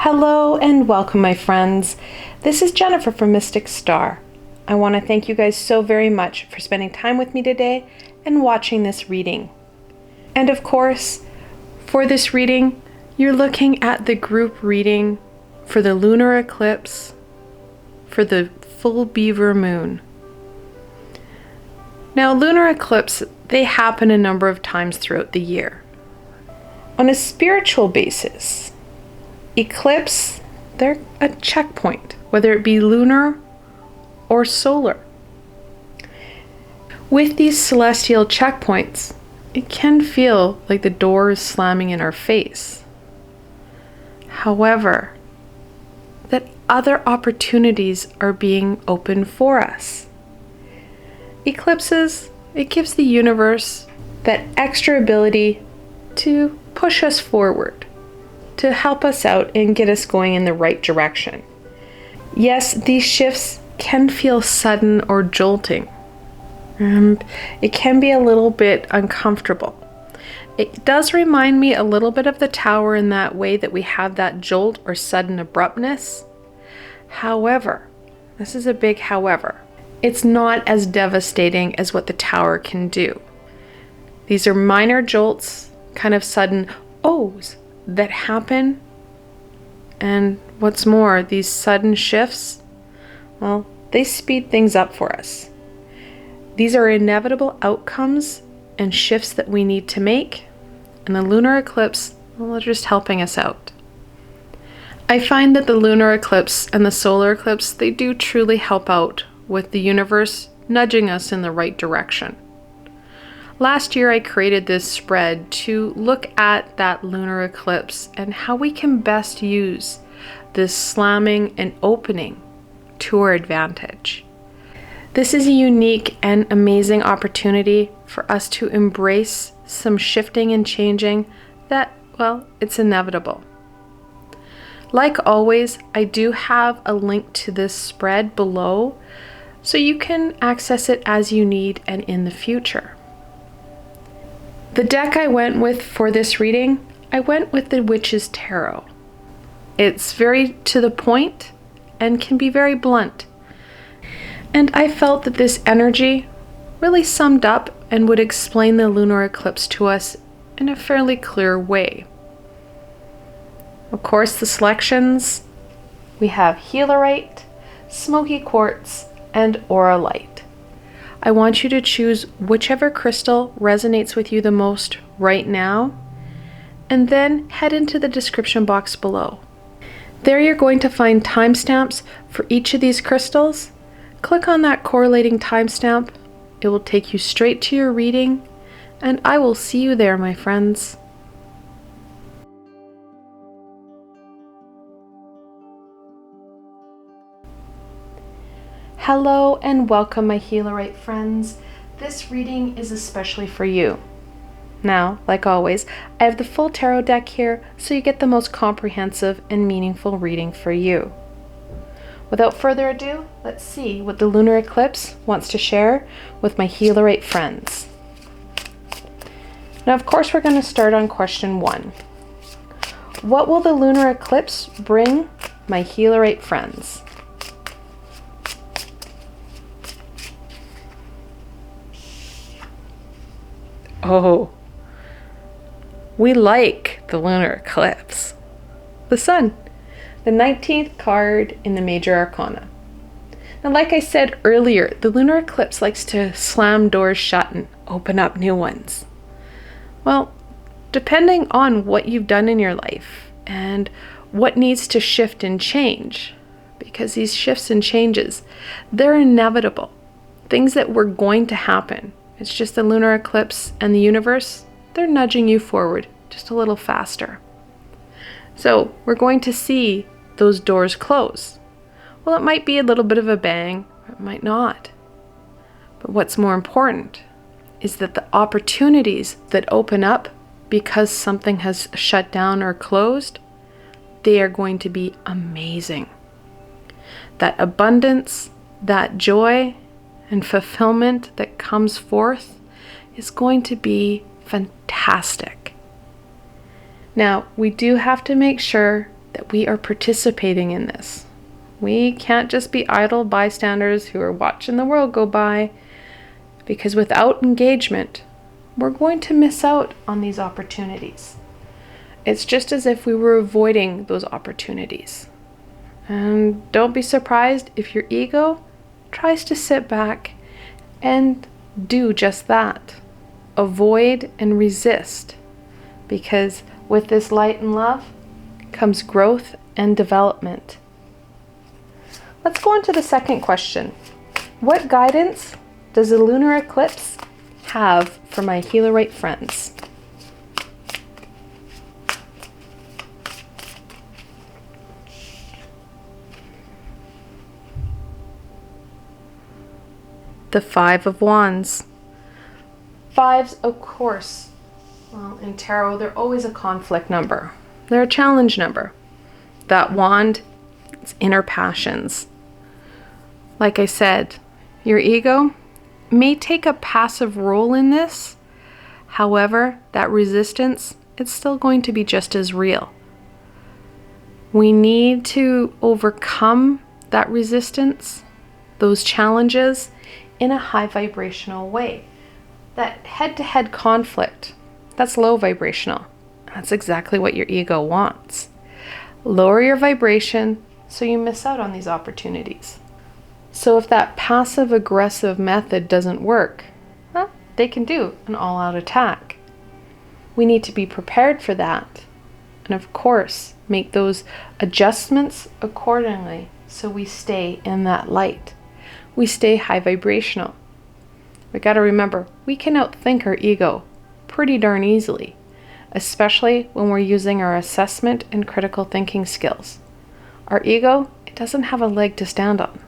Hello and welcome, my friends. This is Jennifer from Mystic Star. I want to thank you guys so very much for spending time with me today and watching this reading. And of course, for this reading, you're looking at the group reading for the lunar eclipse for the full beaver moon. Now, lunar eclipse, they happen a number of times throughout the year. On a spiritual basis, eclipse, they're a checkpoint, whether it be lunar or solar. With these celestial checkpoints, it can feel like the door is slamming in our face. However, that other opportunities are being opened for us. Eclipses, it gives the universe that extra ability to push us forward, to help us out and get us going in the right direction. Yes, these shifts can feel sudden or jolting. It can be a little bit uncomfortable. It does remind me a little bit of the tower in that way that we have that jolt or sudden abruptness. However, this is a big however, it's not as devastating as what the tower can do. These are minor jolts, kind of sudden ohs that happen, and what's more, these sudden shifts, well, they speed things up for us. These are inevitable outcomes and shifts that we need to make, and the lunar eclipse, well, they're just helping us out. I find that the lunar eclipse and the solar eclipse, they do truly help out with the universe nudging us in the right direction. Last year I created this spread to look at that lunar eclipse and how we can best use this slamming and opening to our advantage. This is a unique and amazing opportunity for us to embrace some shifting and changing that, well, it's inevitable. Like always, I do have a link to this spread below so you can access it as you need and in the future. The deck I went with for this reading, I went with the Witch's Tarot. It's very to the point and can be very blunt. And I felt that this energy really summed up and would explain the lunar eclipse to us in a fairly clear way. Of course, the selections, we have Healerite, Smoky Quartz, and Aura Light. I want you to choose whichever crystal resonates with you the most right now, and then head into the description box below. There you're going to find timestamps for each of these crystals. Click on that correlating timestamp. It will take you straight to your reading, and I will see you there, my friends. Hello and welcome, my Healerite friends. This reading is especially for you. Now, like always, I have the full tarot deck here so you get the most comprehensive and meaningful reading for you. Without further ado, let's see what the lunar eclipse wants to share with my Healerite friends. Now, of course, we're going to start on question 1. What will the lunar eclipse bring my Healerite friends? Oh, we like the lunar eclipse. The sun, the 19th card in the major arcana. Now, like I said earlier, the lunar eclipse likes to slam doors shut and open up new ones. Well, depending on what you've done in your life and what needs to shift and change, because these shifts and changes, they're inevitable. Things that were going to happen. It's just the lunar eclipse and the universe, they're nudging you forward just a little faster. So we're going to see those doors close. Well, it might be a little bit of a bang, or it might not. But what's more important is that the opportunities that open up because something has shut down or closed, they are going to be amazing. That abundance, that joy, and fulfillment that comes forth is going to be fantastic. Now, we do have to make sure that we are participating in this. We can't just be idle bystanders who are watching the world go by, because without engagement, we're going to miss out on these opportunities. It's just as if we were avoiding those opportunities. And don't be surprised if your ego tries to sit back and do just that. Avoid and resist. Because with this light and love comes growth and development. Let's go on to the second question. What guidance does the lunar eclipse have for my Healerite friends? The Five of Wands. Fives, of course, well, in tarot, they're always a conflict number. They're a challenge number. That wand, it's inner passions. Like I said, your ego may take a passive role in this. However, that resistance, it's still going to be just as real. We need to overcome that resistance, those challenges, in a high vibrational way. That head-to-head conflict, that's low vibrational. That's exactly what your ego wants. Lower your vibration so you miss out on these opportunities. So if that passive-aggressive method doesn't work, well, they can do an all-out attack. We need to be prepared for that. And of course, make those adjustments accordingly so we stay in that light. We stay high vibrational. We got to remember, we can outthink our ego pretty darn easily, especially when we're using our assessment and critical thinking skills. Our ego, it doesn't have a leg to stand on.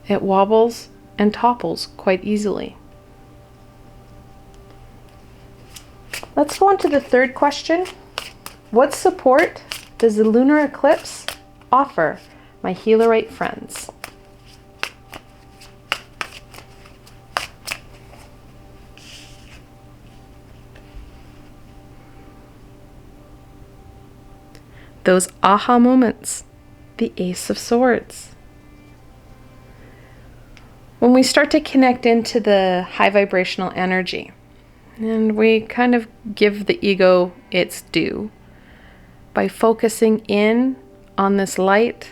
It wobbles and topples quite easily. Let's go on to the third question. What support does the lunar eclipse offer my Healerite friends? Those aha moments, the Ace of Swords. When we start to connect into the high vibrational energy, and we kind of give the ego its due by focusing in on this light,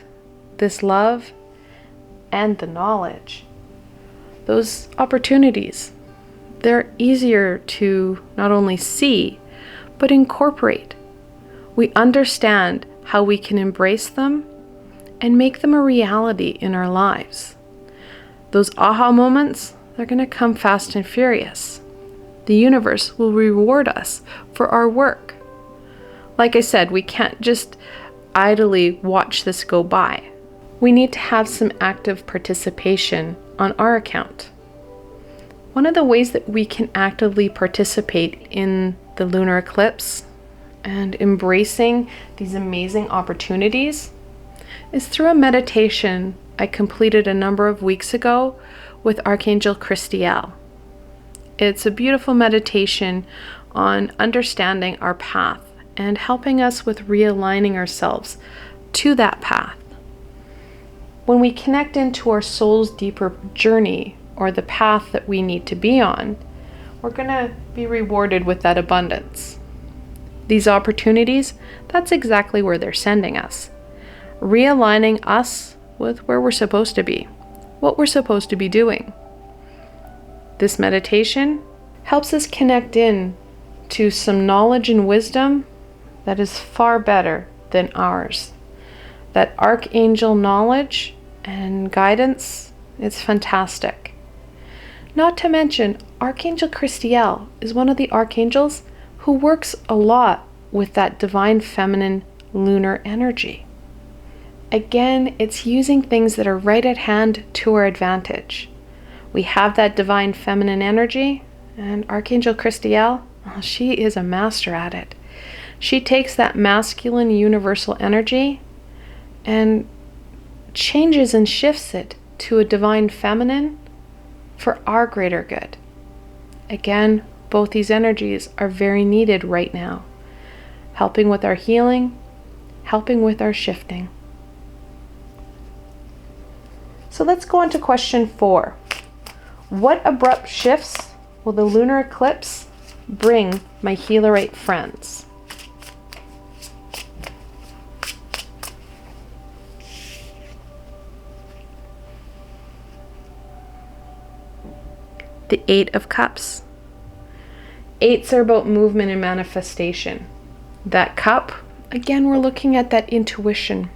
this love, and the knowledge, those opportunities, they're easier to not only see, but incorporate. We understand how we can embrace them and make them a reality in our lives. Those aha moments, they're going to come fast and furious. The universe will reward us for our work. Like I said, we can't just idly watch this go by. We need to have some active participation on our account. One of the ways that we can actively participate in the lunar eclipse and embracing these amazing opportunities is through a meditation I completed a number of weeks ago with Archangel Christiel. It's a beautiful meditation on understanding our path and helping us with realigning ourselves to that path. When we connect into our soul's deeper journey or the path that we need to be on, we're going to be rewarded with that abundance. These opportunities, that's exactly where they're sending us. Realigning us with where we're supposed to be, what we're supposed to be doing. This meditation helps us connect in to some knowledge and wisdom that is far better than ours. That archangel knowledge and guidance, it's fantastic. Not to mention, Archangel Christiel is one of the archangels who works a lot with that divine feminine lunar energy. Again, it's using things that are right at hand to our advantage. We have that divine feminine energy, and Archangel Christiel, well, she is a master at it. She takes that masculine universal energy and changes and shifts it to a divine feminine for our greater good. Again, both these energies are very needed right now, helping with our healing helping with our shifting. So let's go on to question 4. What abrupt shifts will the lunar eclipse bring my Healerite friends? The 8 of Cups. 8s are about movement and manifestation. That cup, again, we're looking at that intuition.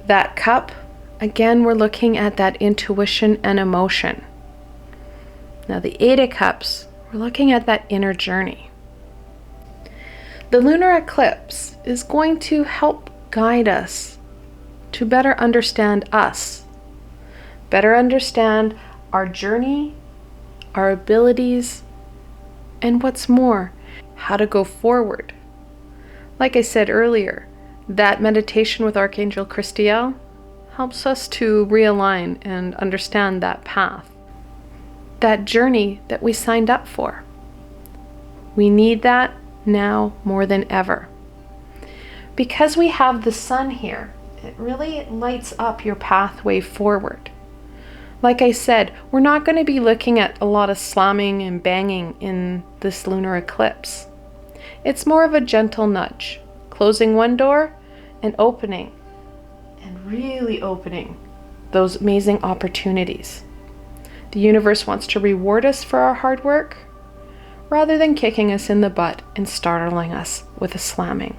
That cup, again, we're looking at that intuition and emotion. Now the 8 of Cups, we're looking at that inner journey. The lunar eclipse is going to help guide us to better understand us, better understand our journey, our abilities, and what's more, how to go forward. Like I said earlier, that meditation with Archangel Christiel helps us to realign and understand that path, that journey that we signed up for. We need that now more than ever. Because we have the sun here, it really lights up your pathway forward. Like I said, we're not going to be looking at a lot of slamming and banging in this lunar eclipse. It's more of a gentle nudge, closing one door and opening, and really opening those amazing opportunities. The universe wants to reward us for our hard work rather than kicking us in the butt and startling us with a slamming.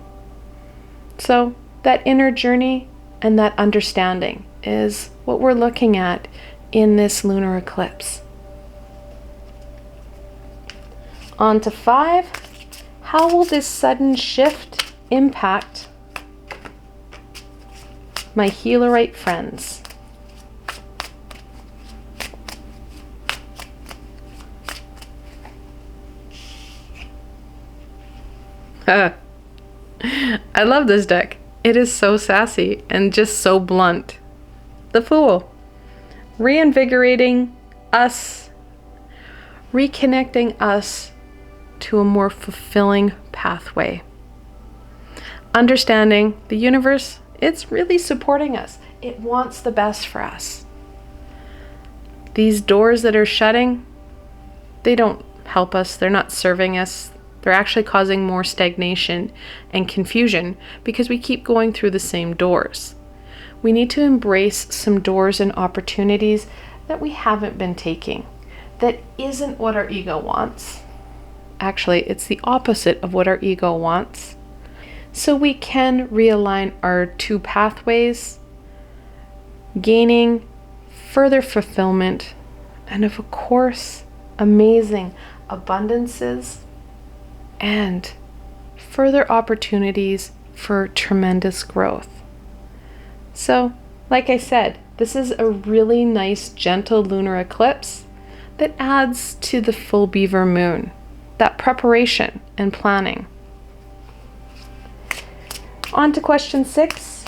So that inner journey and that understanding is what we're looking at in this lunar eclipse. On to 5. How will this sudden shift impact my Healerite friends? I love this deck. It is so sassy and just so blunt. The Fool. Reinvigorating us, reconnecting us to a more fulfilling pathway. Understanding the universe, it's really supporting us. It wants the best for us. These doors that are shutting, they don't help us. They're not serving us. They're actually causing more stagnation and confusion because we keep going through the same doors. We need to embrace some doors and opportunities that we haven't been taking, that isn't what our ego wants. Actually, it's the opposite of what our ego wants. So we can realign our two pathways, gaining further fulfillment and, of course, amazing abundances and further opportunities for tremendous growth. So, like I said, this is a really nice, gentle lunar eclipse that adds to the full beaver moon, that preparation and planning. On to question 6.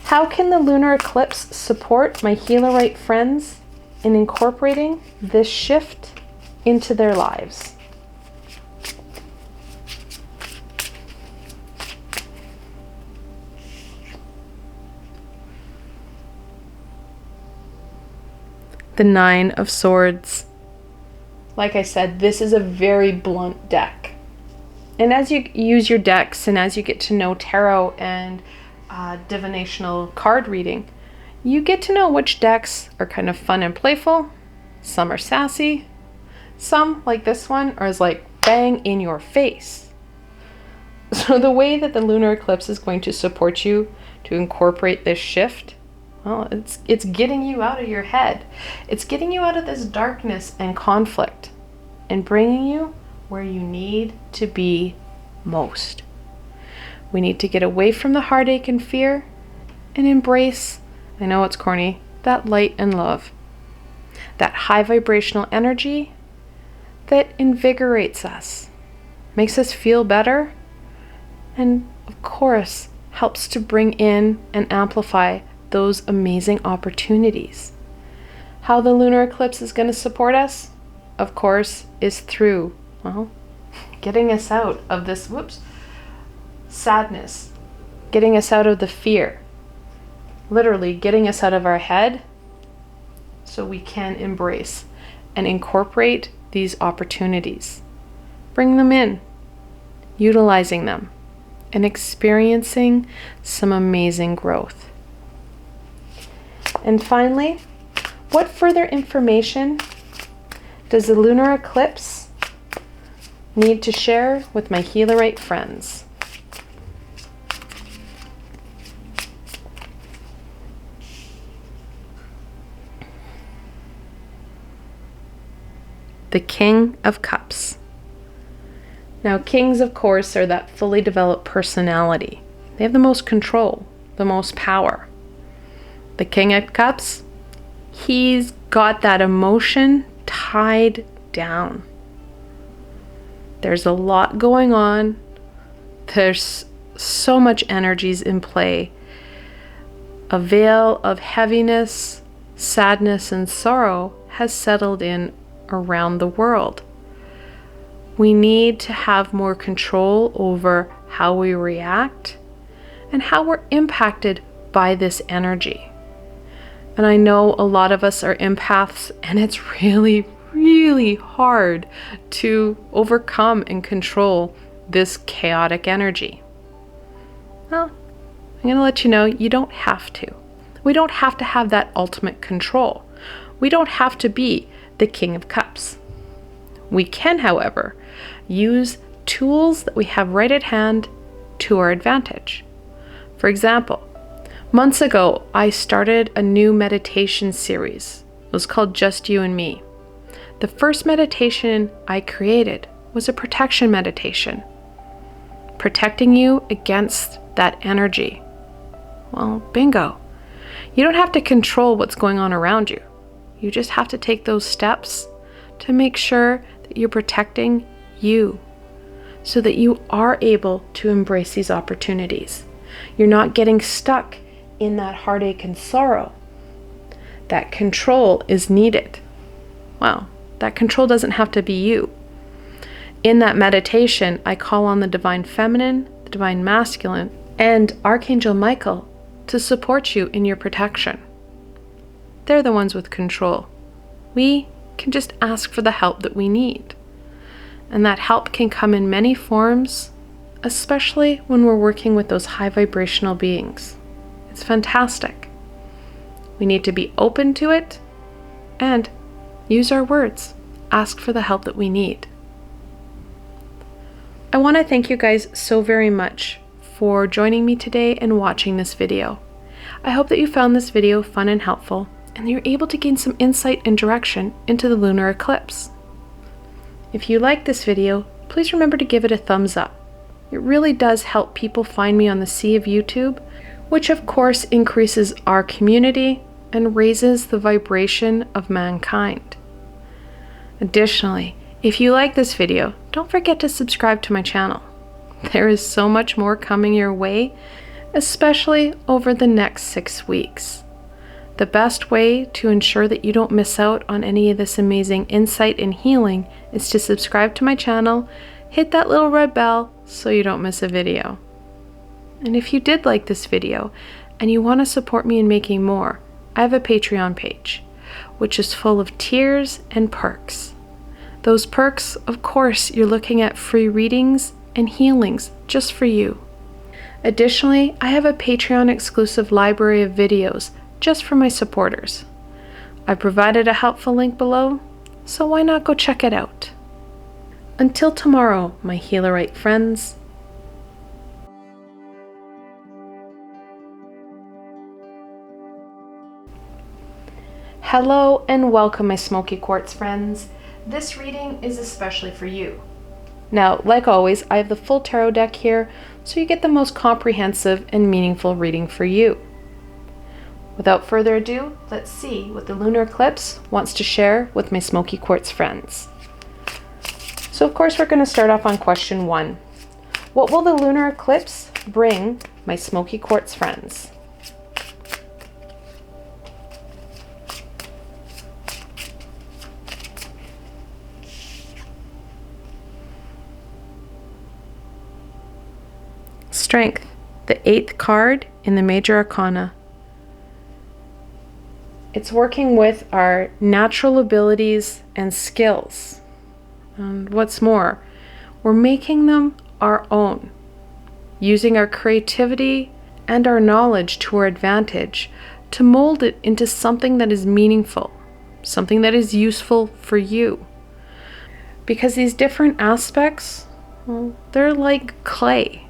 How can the lunar eclipse support my Healerite friends in incorporating this shift into their lives? The 9 of Swords. Like I said, this is a very blunt deck. And as you use your decks and as you get to know tarot and divinational card reading, you get to know which decks are kind of fun and playful. Some are sassy. Some, like this one, are like bang in your face. So the way that the lunar eclipse is going to support you to incorporate this shift, well, it's getting you out of your head. It's getting you out of this darkness and conflict and bringing you where you need to be most. We need to get away from the heartache and fear and embrace, I know it's corny, that light and love. That high vibrational energy that invigorates us, makes us feel better, and of course helps to bring in and amplify those amazing opportunities. How the lunar eclipse is going to support us, of course, is through, well, getting us out of this, sadness, getting us out of the fear, literally getting us out of our head so we can embrace and incorporate these opportunities, bring them in, utilizing them, and experiencing some amazing growth. And finally, what further information does the lunar eclipse need to share with my Healerite friends? The King of Cups. Now, kings, of course, are that fully developed personality. They have the most control, the most power. The King of Cups, he's got that emotion tied down. There's a lot going on. There's so much energies in play. A veil of heaviness, sadness, and sorrow has settled in around the world. We need to have more control over how we react and how we're impacted by this energy. And I know a lot of us are empaths, and it's really, really hard to overcome and control this chaotic energy. Well, I'm going to let you know, you don't have to. We don't have to have that ultimate control. We don't have to be the King of Cups. We can, however, use tools that we have right at hand to our advantage. For example, months ago, I started a new meditation series. It was called Just You and Me. The first meditation I created was a protection meditation, protecting you against that energy. Well, bingo. You don't have to control what's going on around you. You just have to take those steps to make sure that you're protecting you so that you are able to embrace these opportunities. You're not getting stuck in that heartache and sorrow. That control is needed. Well, that control doesn't have to be you. In that meditation, I call on the divine feminine, the divine masculine, and Archangel Michael to support you in your protection. They're the ones with control. We can just ask for the help that we need. And that help can come in many forms, especially when we're working with those high vibrational beings. It's fantastic. We need to be open to it and use our words. Ask for the help that we need. I want to thank you guys so very much for joining me today and watching this video. I hope that you found this video fun and helpful, and that you're able to gain some insight and direction into the lunar eclipse. If you like this video, please remember to give it a thumbs up. It really does help people find me on the sea of YouTube, which of course increases our community and raises the vibration of mankind. Additionally, if you like this video, don't forget to subscribe to my channel. There is so much more coming your way, especially over the next 6 weeks. The best way to ensure that you don't miss out on any of this amazing insight and healing is to subscribe to my channel, hit that little red bell so you don't miss a video. And if you did like this video and you want to support me in making more, I have a Patreon page, which is full of tiers and perks. Those perks, of course, you're looking at free readings and healings just for you. Additionally, I have a Patreon exclusive library of videos just for my supporters. I provided a helpful link below, so why not go check it out? Until tomorrow, my Healerite friends. Hello and welcome, my smoky quartz friends. This reading is especially for you. Now, like always, I have the full tarot deck here, so you get the most comprehensive and meaningful reading for you. Without further ado, let's see what the lunar eclipse wants to share with my smoky quartz friends. So of course, we're going to start off on question 1. What will the lunar eclipse bring my smoky quartz friends? strength, the 8th card in the major arcana. It's working with our natural abilities and skills. And what's more, we're making them our own, using our creativity and our knowledge to our advantage to mold it into something that is meaningful, something that is useful for you. Because these different aspects, well, they're like clay.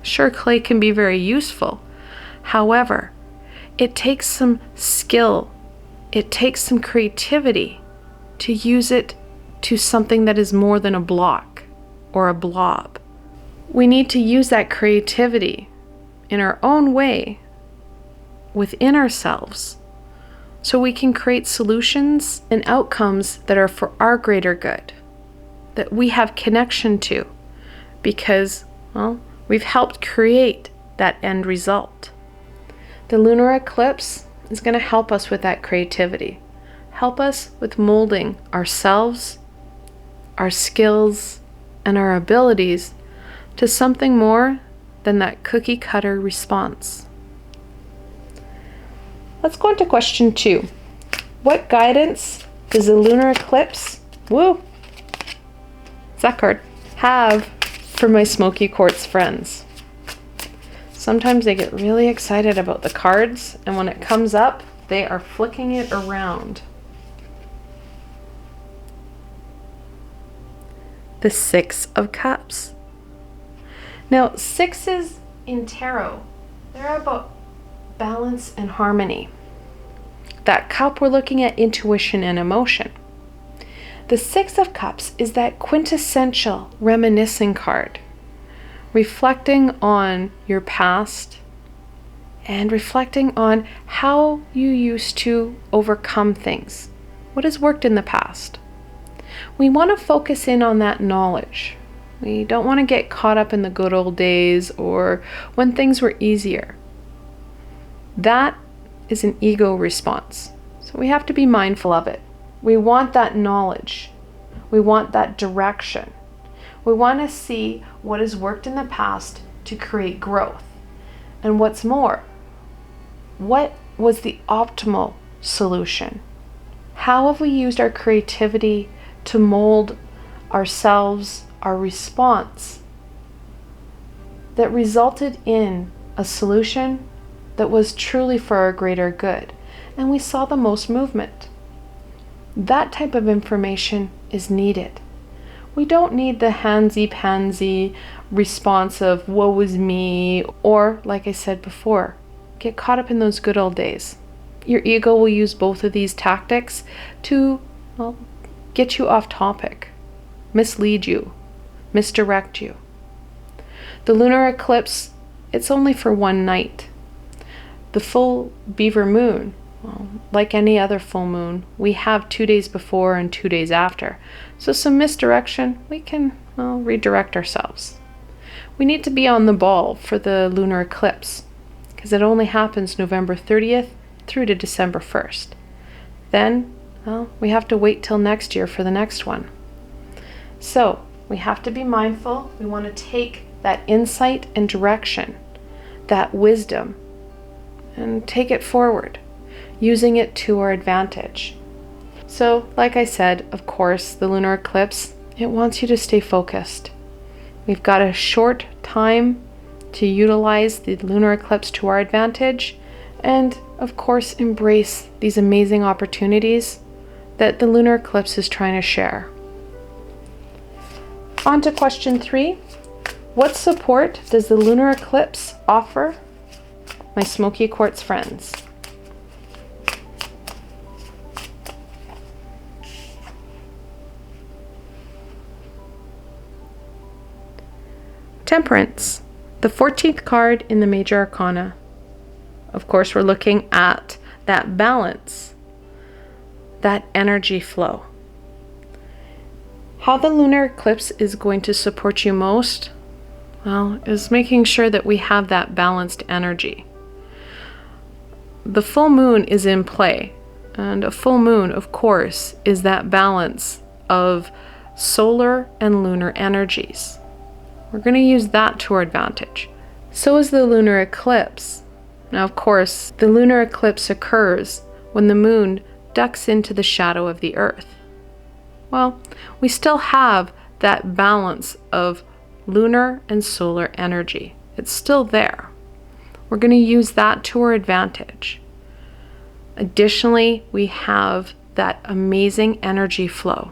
Sure, clay can be very useful. However, it takes some skill, it takes some creativity to use it to something that is more than a block or a blob. We need to use that creativity in our own way within ourselves so we can create solutions and outcomes that are for our greater good, that we have connection to because, well, we've helped create that end result. The lunar eclipse is going to help us with that creativity, help us with molding ourselves, our skills, and our abilities to something more than that cookie cutter response. Let's go into question 2. What guidance does the lunar eclipse, it's that card, have for my smoky quartz friends? Sometimes they get really excited about the cards, and when it comes up, they are flicking it around. The 6 of Cups. Now, 6s in tarot, they're about balance and harmony. That cup, we're looking at intuition and emotion. The 6 of Cups is that quintessential reminiscing card, reflecting on your past and reflecting on how you used to overcome things, what has worked in the past. We want to focus in on that knowledge. We don't want to get caught up in the good old days or when things were easier. That is an ego response. So we have to be mindful of it. We want that knowledge. We want that direction. We want to see what has worked in the past to create growth. And what's more, what was the optimal solution? How have we used our creativity to mold ourselves, our response that resulted in a solution that was truly for our greater good, and we saw the most movement? That type of information is needed. We don't need the handsy-pansy response of woe is me, or, like I said before, get caught up in those good old days. Your ego will use both of these tactics to, well, get you off topic, mislead you, misdirect you. The lunar eclipse, it's only for one night. The full beaver moon, well, like any other full moon, we have 2 days before and 2 days after. So some misdirection, we can, well, redirect ourselves. We need to be on the ball for the lunar eclipse because it only happens November 30th through to December 1st. Then, well, we have to wait till next year for the next one. So we have to be mindful. We want to take that insight and direction, that wisdom, and take it forward, using it to our advantage. So, like I said, of course, the lunar eclipse, it wants you to stay focused. We've got a short time to utilize the lunar eclipse to our advantage, and of course, embrace these amazing opportunities that the lunar eclipse is trying to share. On to question 3. What support does the lunar eclipse offer my smoky quartz friends? Temperance, the 14th card in the major arcana. Of course, we're looking at that balance, that energy flow. How the lunar eclipse is going to support you most, well, is making sure that we have that balanced energy. The full moon is in play, and a full moon, of course, is that balance of solar and lunar energies. We're going to use that to our advantage. So is the lunar eclipse. Now, of course, the lunar eclipse occurs when the moon ducks into the shadow of the earth. Well, we still have that balance of lunar and solar energy. It's still there. We're going to use that to our advantage. Additionally, we have that amazing energy flow.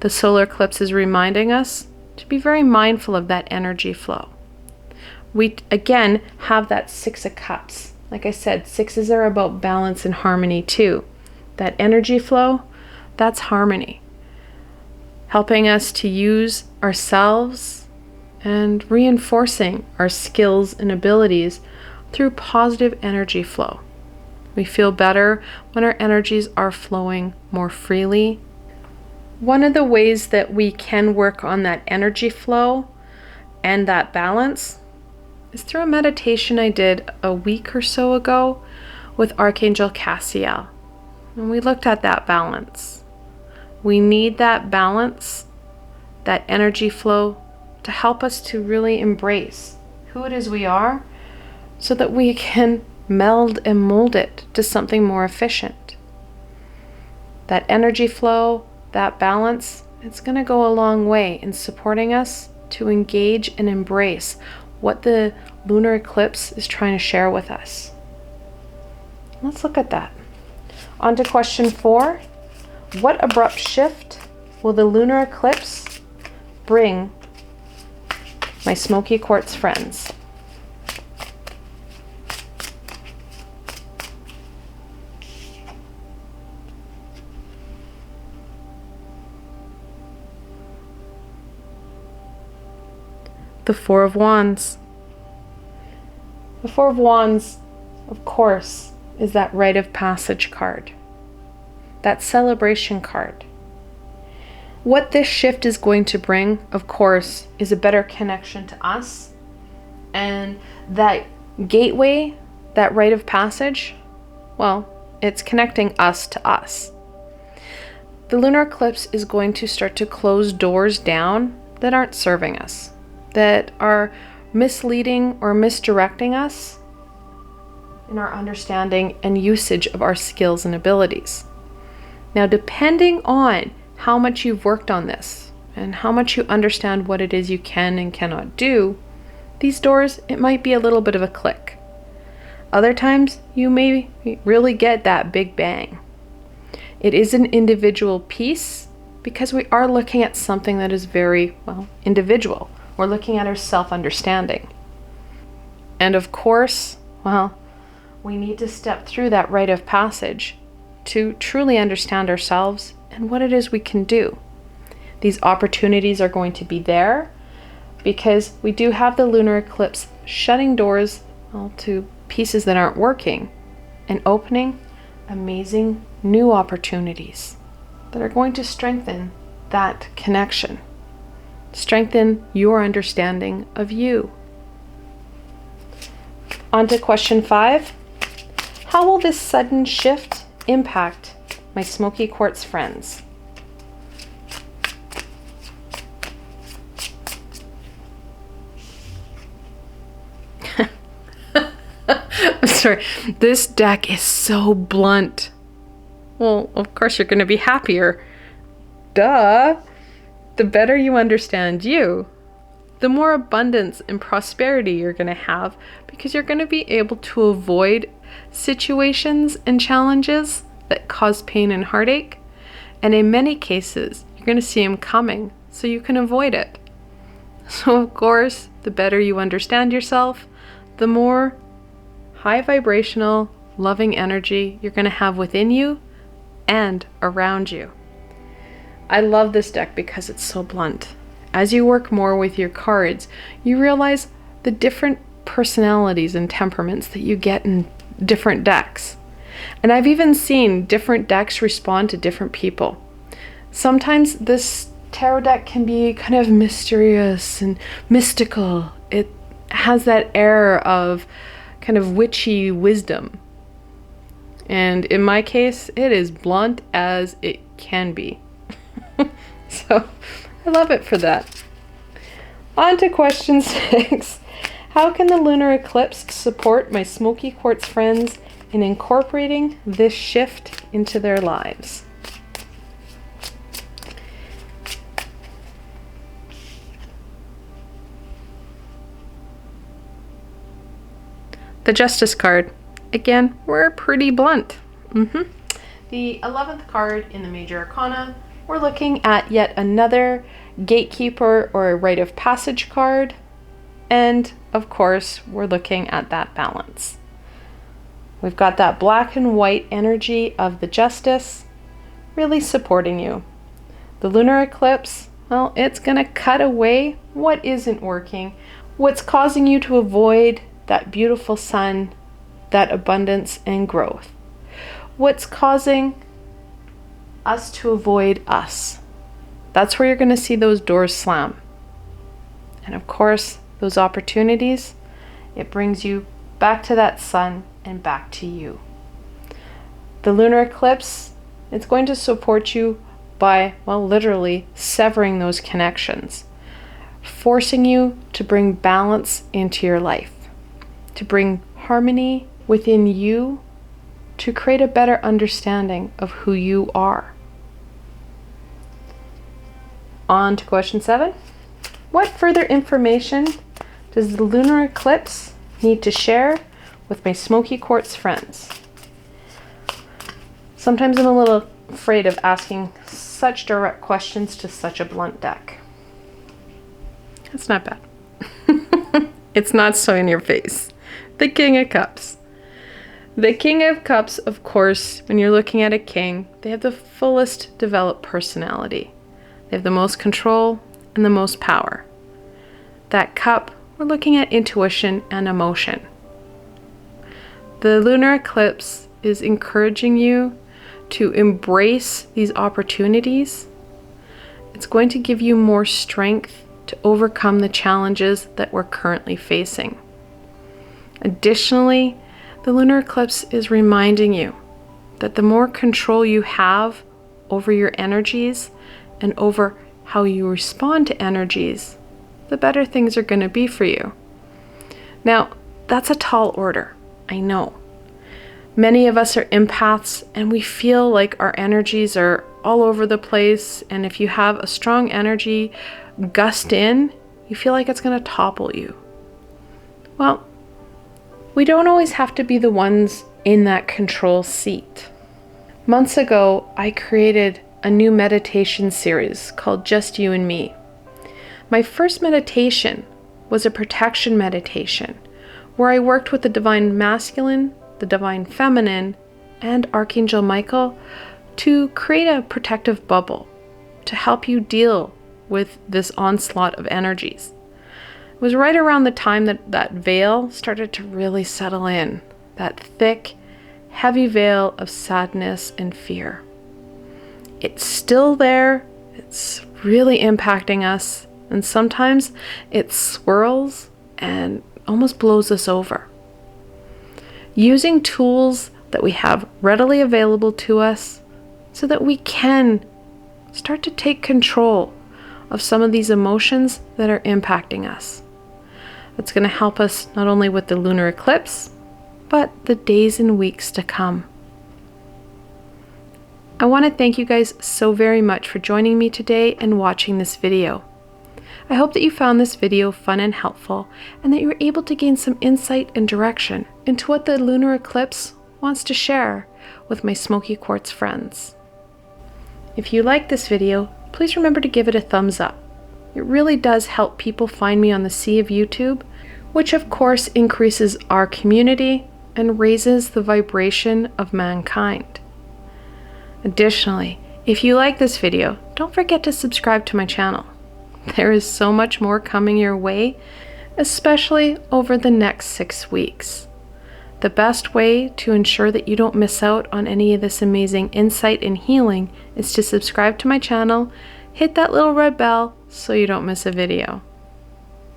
The solar eclipse is reminding us to be very mindful of that energy flow. We, again, have that Six of Cups. Like I said, sixes are about balance and harmony too. That energy flow, that's harmony. Helping us to use ourselves and reinforcing our skills and abilities through positive energy flow. We feel better when our energies are flowing more freely. One of the ways that we can work on that energy flow and that balance is through a meditation I did a week or so ago with Archangel Cassiel. And we looked at that balance. We need that balance, that energy flow, to help us to really embrace who it is we are so that we can meld and mold it to something more efficient. That energy flow, that balance, it's going to go a long way in supporting us to engage and embrace what the lunar eclipse is trying to share with us. Let's look at that. On to question 4. What abrupt shift will the lunar eclipse bring my smoky quartz friends? The Four of Wands. The Four of Wands, of course, is that rite of passage card. That celebration card. What this shift is going to bring, of course, is a better connection to us. And that gateway, that rite of passage, well, it's connecting us to us. The lunar eclipse is going to start to close doors down that aren't serving us, that are misleading or misdirecting us in our understanding and usage of our skills and abilities. Now, depending on how much you've worked on this and how much you understand what it is you can and cannot do, these doors, it might be a little bit of a click. Other times, you may really get that big bang. It is an individual piece because we are looking at something that is very, well, individual. We're looking at our self-understanding. And of course, well, we need to step through that rite of passage to truly understand ourselves and what it is we can do. These opportunities are going to be there because we do have the lunar eclipse shutting doors, well, to pieces that aren't working and opening amazing new opportunities that are going to strengthen that connection. Strengthen your understanding of you. On to question 5. How will this sudden shift impact my smoky quartz friends? I'm sorry, this deck is so blunt. Well, of course you're going to be happier. Duh! The better you understand you, the more abundance and prosperity you're going to have because you're going to be able to avoid situations and challenges that cause pain and heartache. And in many cases, you're going to see them coming so you can avoid it. So of course, the better you understand yourself, the more high vibrational, loving energy you're going to have within you and around you. I love this deck because it's so blunt. As you work more with your cards, you realize the different personalities and temperaments that you get in different decks. And I've even seen different decks respond to different people. Sometimes this tarot deck can be kind of mysterious and mystical. It has that air of kind of witchy wisdom. And in my case, it is blunt as it can be. So I love it for that. On to question 6. How can the lunar eclipse support my smoky quartz friends in incorporating this shift into their lives? The Justice card. Again, we're pretty blunt. The 11th card in the Major Arcana, we're looking at yet another gatekeeper or a rite of passage card. And of course, we're looking at that balance. We've got that black and white energy of the Justice really supporting you. The lunar eclipse, well, it's going to cut away what isn't working, what's causing you to avoid that beautiful sun, that abundance and growth. What's causing us to avoid us. That's where you're going to see those doors slam. And of course, those opportunities, it brings you back to that sun and back to you. The lunar eclipse, it's going to support you by, well, literally severing those connections, forcing you to bring balance into your life, to bring harmony within you, to create a better understanding of who you are. On to question 7. What further information does the lunar eclipse need to share with my smoky quartz friends? Sometimes I'm a little afraid of asking such direct questions to such a blunt deck. That's not bad. It's not so in your face. The King of Cups. The King of Cups, of course, when you're looking at a king, they have the fullest developed personality. They have the most control and the most power. That cup, we're looking at intuition and emotion. The lunar eclipse is encouraging you to embrace these opportunities. It's going to give you more strength to overcome the challenges that we're currently facing. Additionally, the lunar eclipse is reminding you that the more control you have over your energies and over how you respond to energies, the better things are going to be for you. Now, that's a tall order, I know. Many of us are empaths and we feel like our energies are all over the place, and if you have a strong energy gust in, you feel like it's going to topple you. Well, we don't always have to be the ones in that control seat. Months ago, I created a new meditation series called Just You and Me. My first meditation was a protection meditation where I worked with the Divine Masculine, the Divine Feminine, and Archangel Michael to create a protective bubble to help you deal with this onslaught of energies. It was right around the time that that veil started to really settle in, that thick, heavy veil of sadness and fear. It's still there, it's really impacting us, and sometimes it swirls and almost blows us over. Using tools that we have readily available to us so that we can start to take control of some of these emotions that are impacting us. It's going to help us not only with the lunar eclipse, but the days and weeks to come. I want to thank you guys so very much for joining me today and watching this video. I hope that you found this video fun and helpful, and that you were able to gain some insight and direction into what the lunar eclipse wants to share with my smoky quartz friends. If you like this video, please remember to give it a thumbs up. It really does help people find me on the sea of YouTube, which of course increases our community and raises the vibration of mankind. Additionally, if you like this video, don't forget to subscribe to my channel. There is so much more coming your way, especially over the next 6 weeks. The best way to ensure that you don't miss out on any of this amazing insight and healing is to subscribe to my channel, hit that little red bell so you don't miss a video.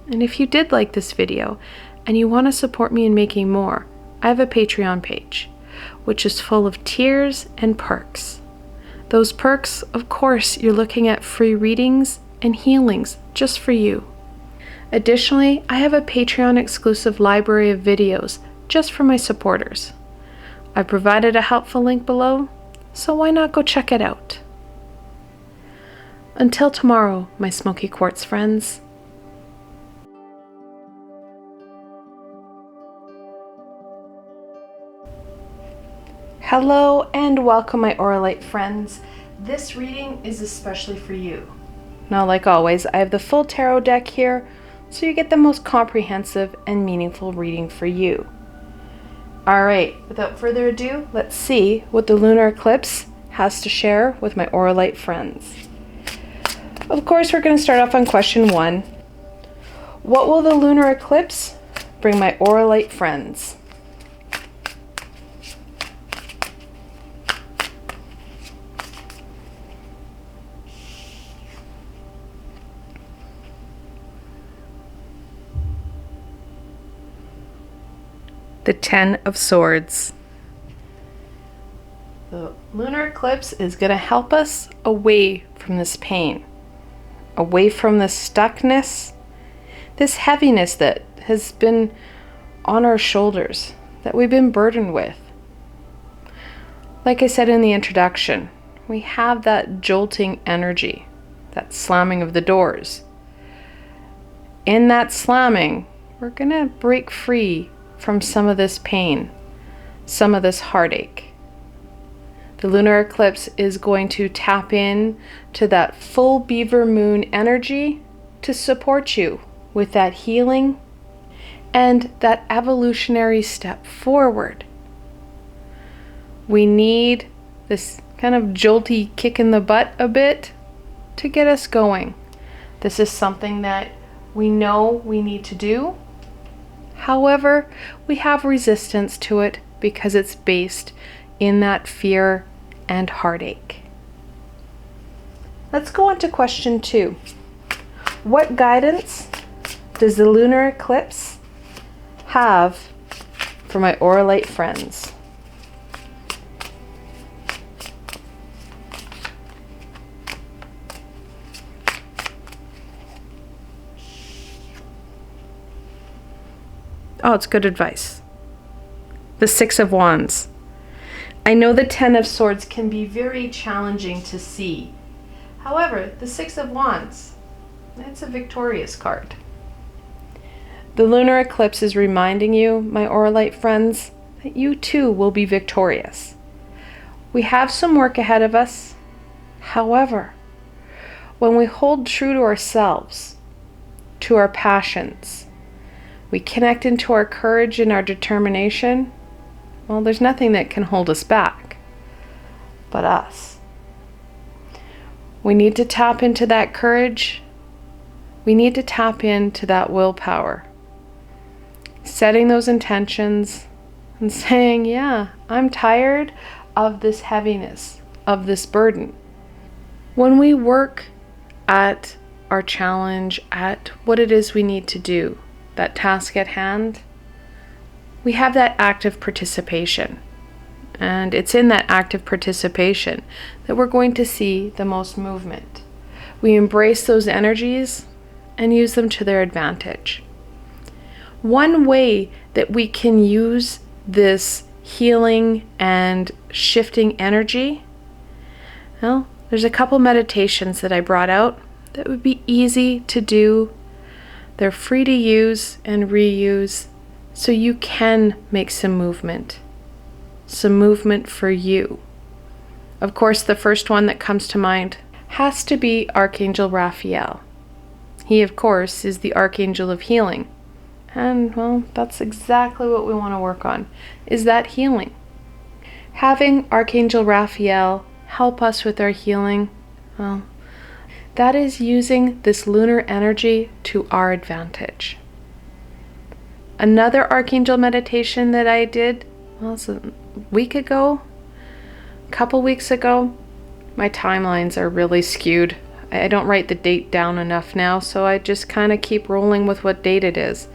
And if you did like this video and you want to support me in making more, I have a Patreon page, which is full of tiers and perks. Those perks, of course, you're looking at free readings and healings just for you. Additionally, I have a Patreon exclusive library of videos just for my supporters. I provided a helpful link below, so why not go check it out? Until tomorrow, my smoky quartz friends. Hello and welcome, my Auralite friends. This reading is especially for you. Now, like always, I have the full tarot deck here, so you get the most comprehensive and meaningful reading for you. Alright, without further ado, let's see what the lunar eclipse has to share with my Auralite friends. Of course, we're going to start off on question 1. What will the lunar eclipse bring my Auralite friends? The Ten of Swords. The lunar eclipse is going to help us away from this pain, away from this stuckness, this heaviness that has been on our shoulders, that we've been burdened with. Like I said in the introduction, we have that jolting energy, that slamming of the doors. In that slamming, we're going to break free from some of this pain, some of this heartache. The lunar eclipse is going to tap in to that full beaver moon energy to support you with that healing and that evolutionary step forward. We need this kind of jolty kick in the butt a bit to get us going. This is something that we know we need to do. However, we have resistance to it because it's based in that fear and heartache. Let's go on to question 2. What guidance does the lunar eclipse have for my Auralite friends? Oh, it's good advice. The Six of Wands. I know the Ten of Swords can be very challenging to see. However, the Six of Wands, it's a victorious card. The lunar eclipse is reminding you, my Auralite friends, that you too will be victorious. We have some work ahead of us. However, when we hold true to ourselves, to our passions, we connect into our courage and our determination, well, there's nothing that can hold us back but us. We need to tap into that courage. We need to tap into that willpower. Setting those intentions and saying, yeah, I'm tired of this heaviness, of this burden. When we work at our challenge, at what it is we need to do, that task at hand, we have that active participation. And it's in that active participation that we're going to see the most movement. We embrace those energies and use them to their advantage. One way that we can use this healing and shifting energy, well, there's a couple meditations that I brought out that would be easy to do. They're free to use and reuse, so you can make some movement for you. Of course, the first one that comes to mind has to be Archangel Raphael. He, of course, is the Archangel of healing. And, well, that's exactly what we want to work on, is that healing. Having Archangel Raphael help us with our healing, well, that is using this lunar energy to our advantage. Another Archangel meditation that I did, well, it's a couple weeks ago. My timelines are really skewed. I don't write the date down enough now, so I just kind of keep rolling with what date it is.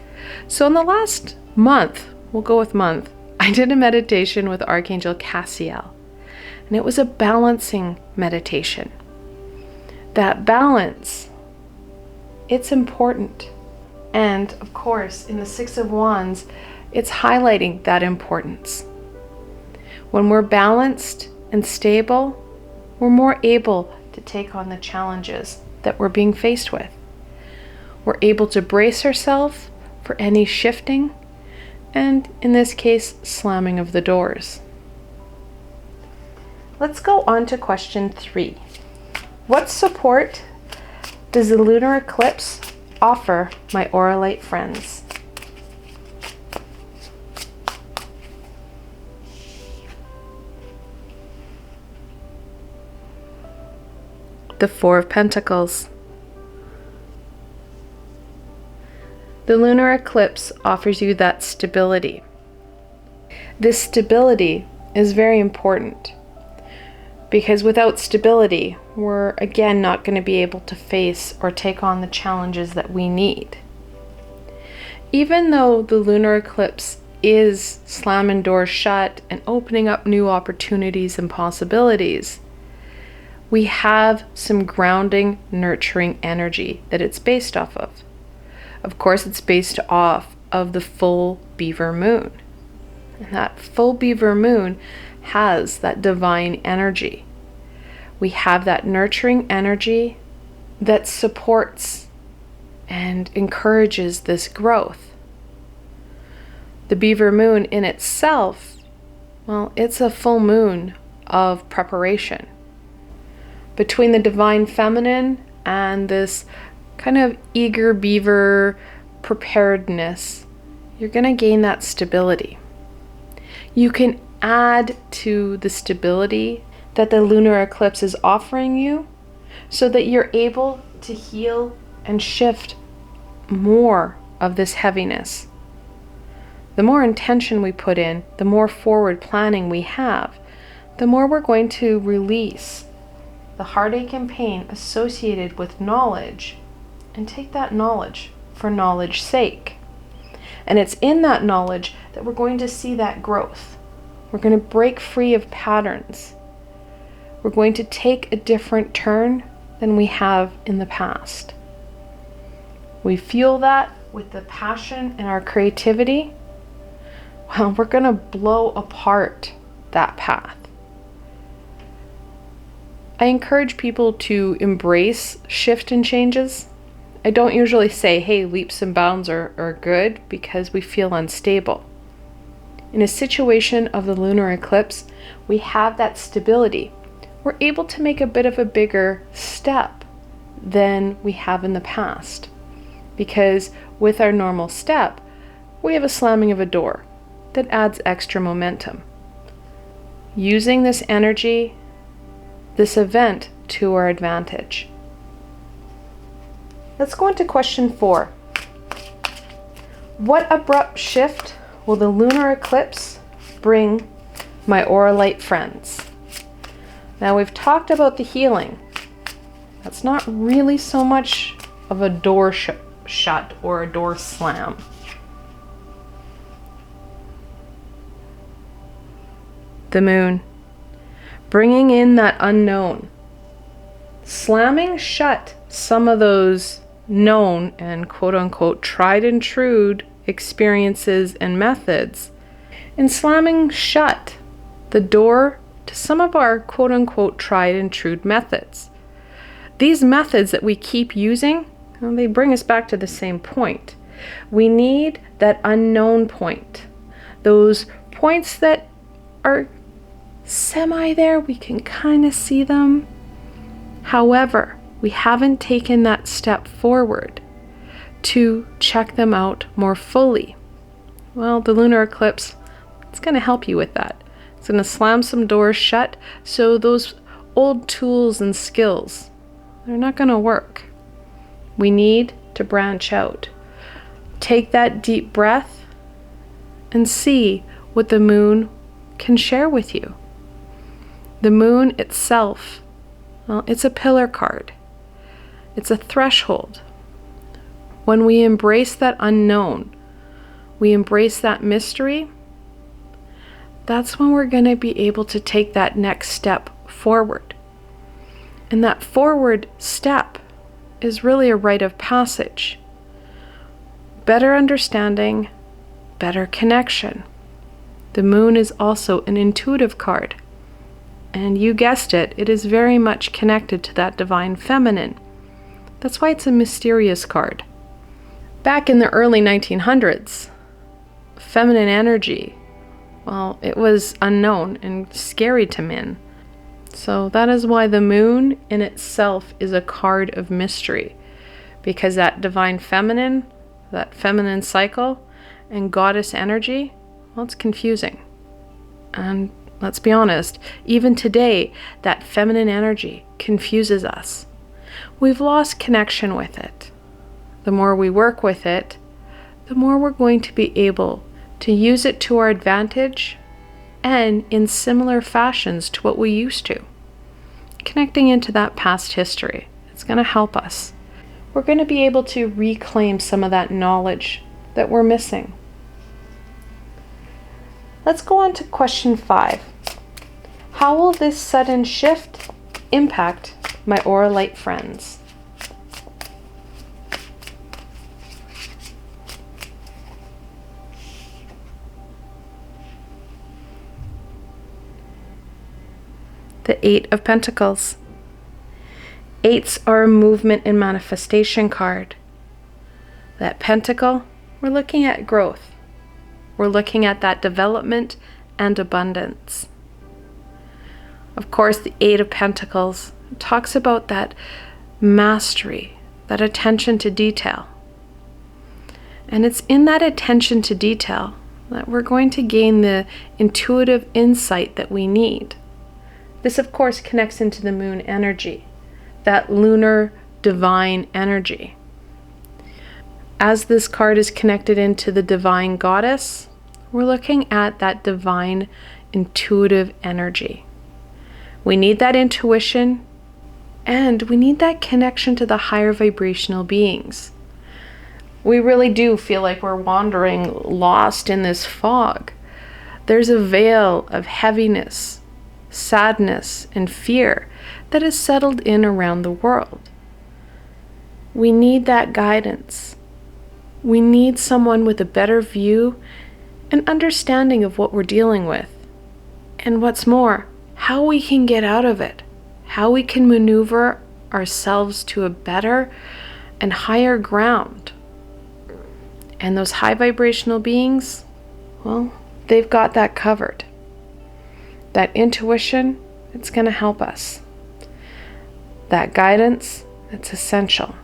So in the last month, we'll go with month, I did a meditation with Archangel Cassiel, and it was a balancing meditation. That balance, it's important. And of course, in the Six of Wands, it's highlighting that importance. When we're balanced and stable, we're more able to take on the challenges that we're being faced with. We're able to brace ourselves for any shifting, and in this case, slamming of the doors. Let's go on to question 3. What support does the lunar eclipse offer my Auralite friends? The Four of Pentacles. The lunar eclipse offers you that stability. This stability is very important because without stability, we're again not going to be able to face or take on the challenges that we need. Even though the lunar eclipse is slamming doors shut and opening up new opportunities and possibilities, we have some grounding, nurturing energy that it's based off of. Of course, it's based off of the full beaver moon. And that full beaver moon has that divine energy. We have that nurturing energy that supports and encourages this growth. The beaver moon in itself, well, it's a full moon of preparation. Between the divine feminine and this kind of eager beaver preparedness, you're going to gain that stability. You can add to the stability that the lunar eclipse is offering you so that you're able to heal and shift more of this heaviness. The more intention we put in, the more forward planning we have, the more we're going to release the heartache and pain associated with knowledge and take that knowledge for knowledge's sake. And it's in that knowledge that we're going to see that growth. We're going to break free of patterns. We're going to take a different turn than we have in the past. We fuel that with the passion and our creativity. Well, we're going to blow apart that path. I encourage people to embrace shift and changes. I don't usually say, hey, leaps and bounds are good because we feel unstable. In a situation of the lunar eclipse, we have that stability. We're able to make a bit of a bigger step than we have in the past. Because with our normal step, we have a slamming of a door that adds extra momentum. Using this energy, this event to our advantage. Let's go into question 4. What abrupt shift will the lunar eclipse bring my Auralite friends? Now we've talked about the healing. That's not really so much of a door shut or a door slam. The moon. Bringing in that unknown. Slamming shut some of those known and quote-unquote tried and true experiences and methods, and slamming shut the door to some of our quote-unquote tried and true methods. These methods that we keep using, well, they bring us back to the same point. We need that unknown point. Those points that are semi there, we can kind of see them. However, we haven't taken that step forward to check them out more fully. Well, the lunar eclipse, it's going to help you with that. It's going to slam some doors shut, so those old tools and skills, they're not going to work. We need to branch out. Take that deep breath and see what the moon can share with you. The moon itself, well, it's a pillar card. It's a threshold. When we embrace that unknown, we embrace that mystery, that's when we're going to be able to take that next step forward. And that forward step is really a rite of passage. better understanding, better connection. The moon is also an intuitive card. And you guessed it, it is very much connected to that divine feminine. That's why it's a mysterious card. Back in the early 1900s, feminine energy, well, it was unknown and scary to men. So that is why the moon in itself is a card of mystery, because that divine feminine, that feminine cycle, and goddess energy, well, it's confusing. And let's be honest, even today, that feminine energy confuses us. We've lost connection with it. The more we work with it, the more we're going to be able to use it to our advantage and in similar fashions to what we used to. Connecting into that past history, it's going to help us. We're going to be able to reclaim some of that knowledge that we're missing. Let's go on to question 5. How will this sudden shift impact my Auralite friends? The 8 of Pentacles. 8s are a movement and manifestation card. That pentacle, we're looking at growth. We're looking at that development and abundance. Of course, the 8 of Pentacles talks about that mastery, that attention to detail. And it's in that attention to detail that we're going to gain the intuitive insight that we need. This, of course, connects into the moon energy, that lunar divine energy. As this card is connected into the divine goddess, we're looking at that divine intuitive energy. We need that intuition, and we need that connection to the higher vibrational beings. We really do feel like we're wandering lost in this fog. There's a veil of heaviness, sadness, and fear that has settled in around the world. We need that guidance. We need someone with a better view and understanding of what we're dealing with. And what's more, how we can get out of it, how we can maneuver ourselves to a better and higher ground. And those high vibrational beings, well, they've got that covered. That intuition, it's going to help us. That guidance, it's essential.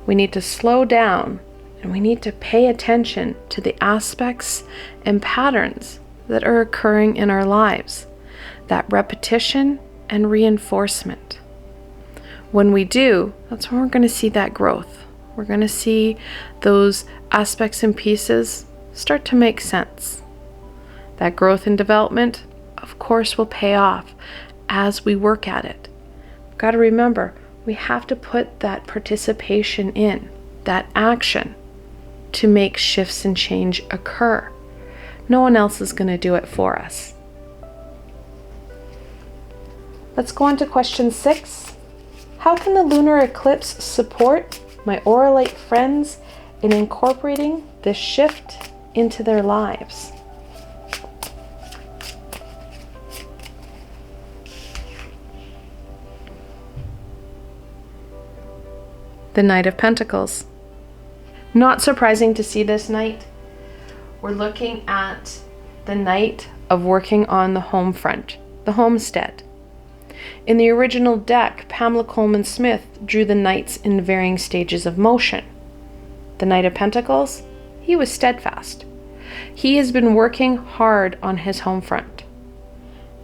We need to slow down and we need to pay attention to the aspects and patterns that are occurring in our lives. That repetition and reinforcement. When we do, that's when we're going to see that growth. We're going to see those aspects and pieces start to make sense. That growth and development, of course, will pay off as we work at it. We've got to remember, we have to put that participation in, that action, to make shifts and change occur. No one else is going to do it for us. Let's go on to question 6. How can the lunar eclipse support my Auralite friends in incorporating this shift into their lives? The Knight of Pentacles. Not surprising to see this Knight. We're looking at the Knight of working on the home front, the homestead. In the original deck, Pamela Coleman Smith drew the Knights in varying stages of motion. The Knight of Pentacles, he was steadfast. He has been working hard on his home front.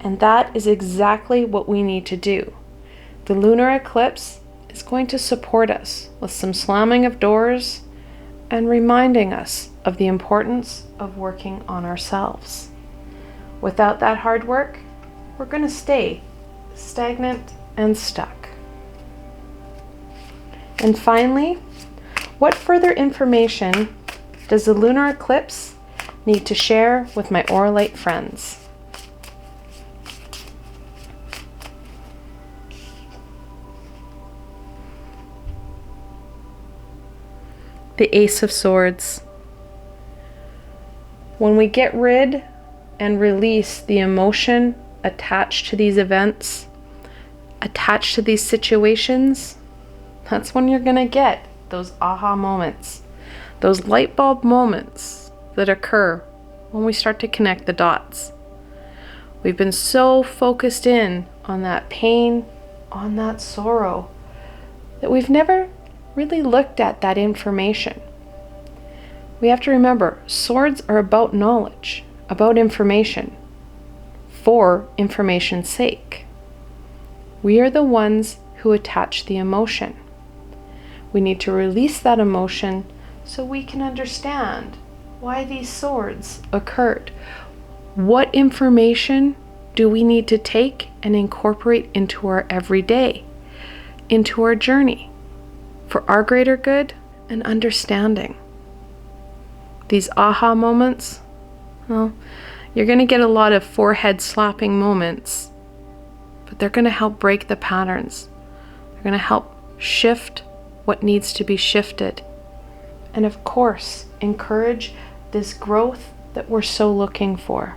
And that is exactly what we need to do. The lunar eclipse is going to support us with some slamming of doors and reminding us of the importance of working on ourselves. Without that hard work, we're going to stay stagnant and stuck. And finally, what further information does the lunar eclipse need to share with my Auralite friends? the Ace of Swords. When we get rid and release the emotion attached to these events, attached to these situations, that's when you're going to get those aha moments, those light bulb moments that occur when we start to connect the dots. We've been so focused in on that pain, on that sorrow, that we've never really looked at that information. We have to remember, swords are about knowledge, about information, for information's sake. We are the ones who attach the emotion. We need to release that emotion so we can understand why these swords occurred. What information do we need to take and incorporate into our everyday, into our journey, for our greater good and understanding? These aha moments, well, you're going to get a lot of forehead slapping moments, but they're going to help break the patterns. They're going to help shift what needs to be shifted. And of course, encourage this growth that we're so looking for.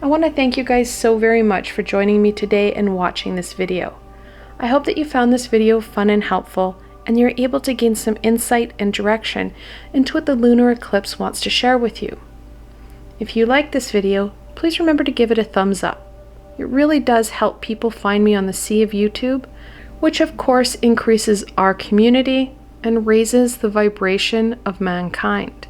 I want to thank you guys so very much for joining me today and watching this video. I hope that you found this video fun and helpful, and you're able to gain some insight and direction into what the lunar eclipse wants to share with you. If you like this video, please remember to give it a thumbs up. It really does help people find me on the sea of YouTube, which of course increases our community and raises the vibration of mankind.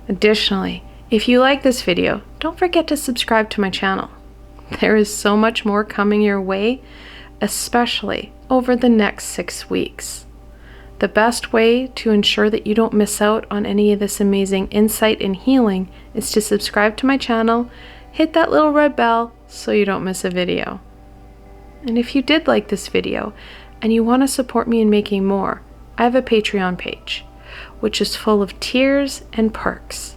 Additionally, if you like this video, don't forget to subscribe to my channel. There is so much more coming your way, especially over the next 6 weeks. The best way to ensure that you don't miss out on any of this amazing insight and healing is to subscribe to my channel, hit that little red bell so you don't miss a video. And if you did like this video and you want to support me in making more, I have a Patreon page, which is full of tiers and perks.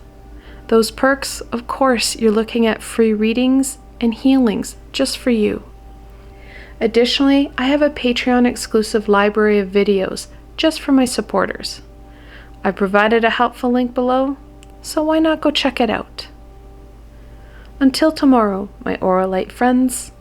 Those perks, of course, you're looking at free readings and healings just for you. Additionally, I have a Patreon exclusive library of videos just for my supporters. I provided a helpful link below, so why not go check it out? Until tomorrow, my Aura Light friends,